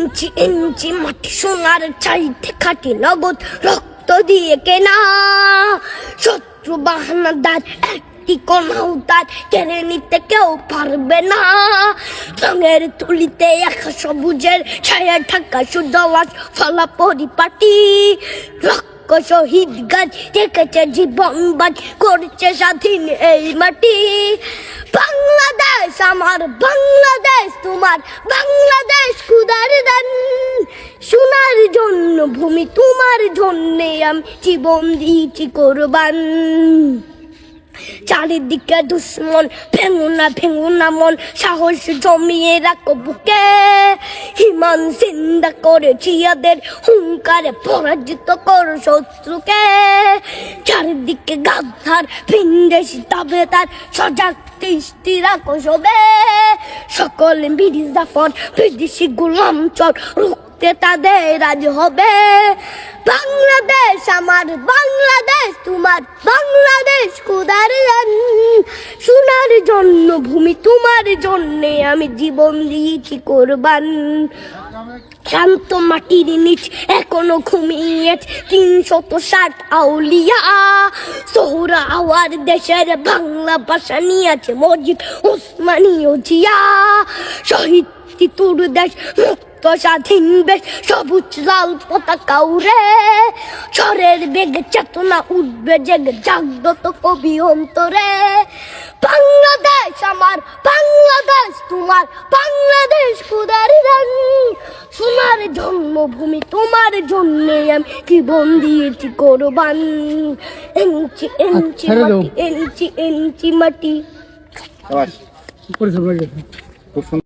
ইঞ্চি ইঞ্চি মাটি সোনার চাইতে খাটি নগদ রক্ত দিয়ে কেনা। শত্রু বাহানাদার একটি কণাও তার কেড়ে নিতে কেউ পারবে না। রঙের তুলিতে একা সবুজের ছায়া ঢাকা সুজলাস ফলা পরিপাটি। শহীদ গাছ দেখেছে জীবন বাজ করছে স্বাধীন এই মাটি। বাংলাদেশ আমার, বাংলাদেশ তোমার, বাংলাদেশ খুদার দান। সোনার জন্য ভূমি তোমার জন্যে আমি জীবন দিয়েছি কোরবান। চারিদিকে দুশ্মন, ভেঙো না মন, সাহস জমিয়ে রাখো বুকে। হিমান জিন্দা করেছি এদের হুঙ্কারে, পরাজিত করো শত্রুকে। চারিদিকে গাদ্দার ভিনদেশি তাবেদার, সজাগ দৃষ্টি রাখো সবে। সকল মির্জাফর বিদেশি গোলাম চর রুখতে তাদের আজ হবে। বাংলাদেশ আমার, বাংলাদেশ তোমার, বাংলাদেশ খুদার দান। সোনার জন্য ভূমি তোমার জন্যে আমি জীবন দিয়েছি কোরবান। শান্ত মাটির নিচ এখনো ঘুমিয়ে 360 আউলিয়া। সোহরা আওয়ার দেশের বাংলা ভাষা নিয়েছে মসজিদ ওসমানীয় জিয়া। শহীদ তিতুর দেশ মুক্ত স্বাধীন বেশ, সবুজ লাল পতাকা উড়ে। ঝড়ের বেগে চেতনা উঠবে জেগে, জাগ্রত কবি অন্তরে। বাংলাদেশ আমার, বাংলাদেশ তোমার, বাংলাদেশ খুদার দান। সোনার জন্মভূমি তোমার জন্যে আমি জীবন দিয়েছি কোরবান। ইঞ্চি ইঞ্চি মাটি, ইঞ্চি ইঞ্চি মাটি।